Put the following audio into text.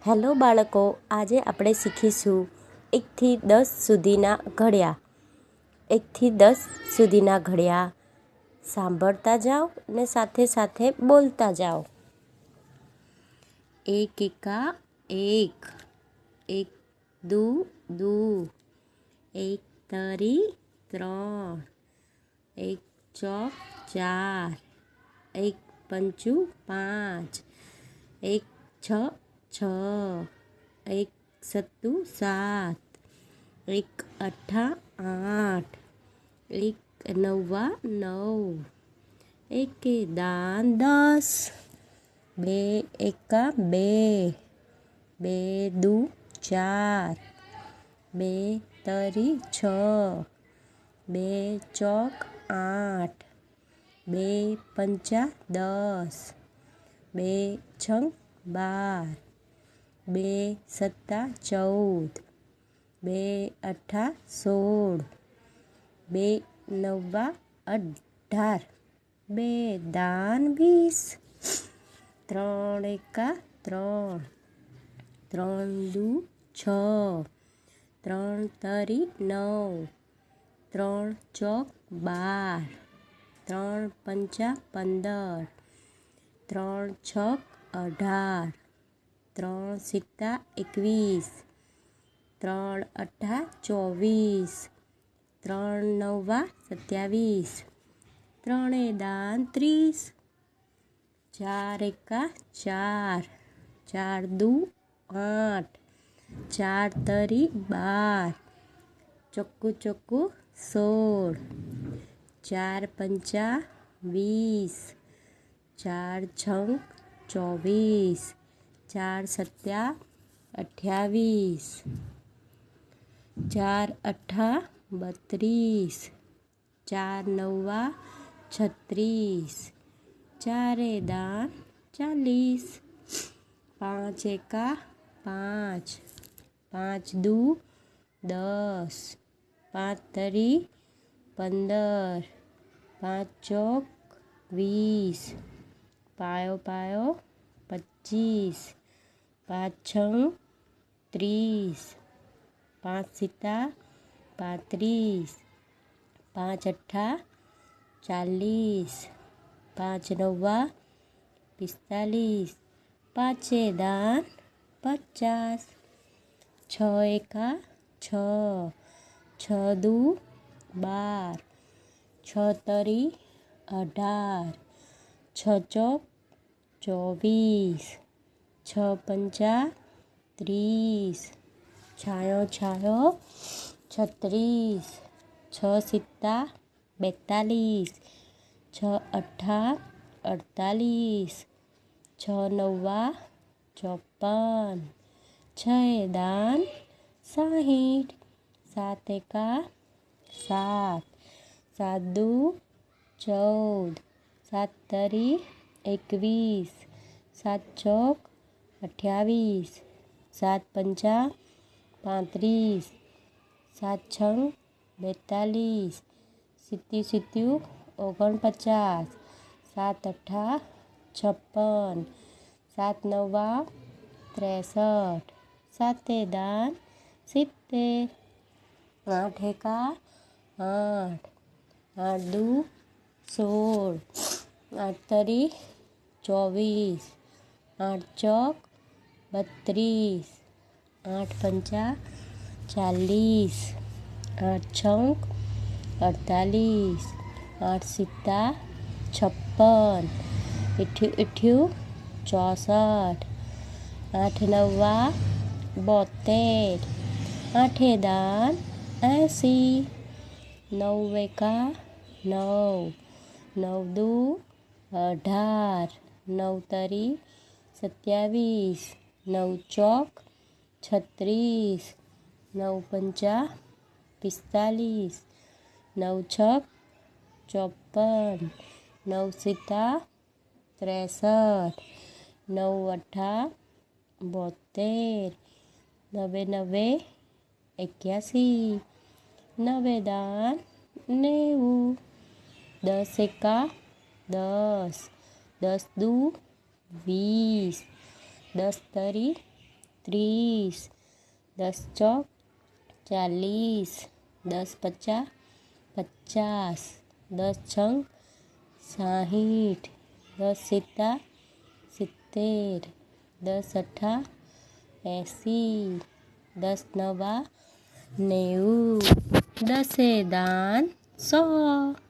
Hello બાળકો, આજે આપણે શીખીશું 1 થી 10 સુધીના ઘડિયા. 1 થી 10 સુધીના ઘડિયા સાંભળતા જાઓ ને સાથે સાથે બોલતા જાઓ. 1 એકા 1, 1 દુ 2, 1 તરી 3, 1 ચોક 4, 1 પંચું 5, 1 છ 6, 1 સત્તું 7, 1 અઠ્ઠા 8, 1 નવ્વા 9, 1 દાન 10, 2 એકા 2, 2 દુ 4, 2 તરી 6, 2 ચોક 8, 2 પંચા 10, 2 છંગ 12, 2 સત્તા 14, 2 અઠ્ઠા 16, 2 નવ્વા 18, 2 દાન 20, 3 એકા 3, 3 દુ 6, 3 તરી 9, 3 ચોક 12, 3 પંચા 15, 3 છક 18, 3 સિત્તા 21, 3 અઠ્ઠા 24, 3 નવ્વા 27, 3 દાન 30, 4 એકા 4, 4 દુ 8, 4 તરી 12, ચોખ્ખું ચોખ્ખું 16, 4 પંચા 20, 4 છંગ 24, 4 સત્યા 28, 4 અઠ્ઠા 32, 4 નવ્વા 36, 4 દાન 40, 5 એકા 5, 5 દુ 10, 5 તરી 15, 5 ચોક 20, પાયો પાયો 25, 5 છંગ 30, 5 સિત્તા 35, 5 અઠ્ઠા 40, 5 નવ્વા 45, 5 દાન 50, 6 એકા 6, 6 દુ 12, 6 તરી 18, 6 ચોક 24, 6 પંચા 30, છાયો છાયો 36, 6 સિત્તા 42, 6 અઠ્ઠા 48, 6 નવ્વા 54, 6 દાન 60, 7 એકા 7, 7 દુ 14, 7 તરી 21, 7 ચોક 28, 7 પંચા 35, 7 છંગ 42, સિત્યું સિત્યું 49, 7 અઠ્ઠા 56, 7 નવ્વા 63, 7 દાન 70, 8 એકા 8, 8 દુ 16, 8 તરી 24, 8 ચોક 32, 8 પંચા 40, 8 છંગ 48, 8 સિત્તા 56, ઇઠ્યું ઇઠ્યું 64, 8 નવ્વા 72, 8 દાન 80, 9 એકા 9, 9 દુ 18, 9 તરી 27, 9 ચોક 36, 9 પંચા 45, 9 છક 54, 9 સિત્તા 63, 9 અઠ્ઠા 72, 9 9 81, 9 દાન 90, 10 એકા 10, 10 દુ 20, 10 તરી 30, 10 ચોક 40, 10 પચાસ 50, 10 છંગ 60, 10 સિત્તા 70, 10 અઠ્ઠા 80, 10 નવા 90, 10 દાન 100।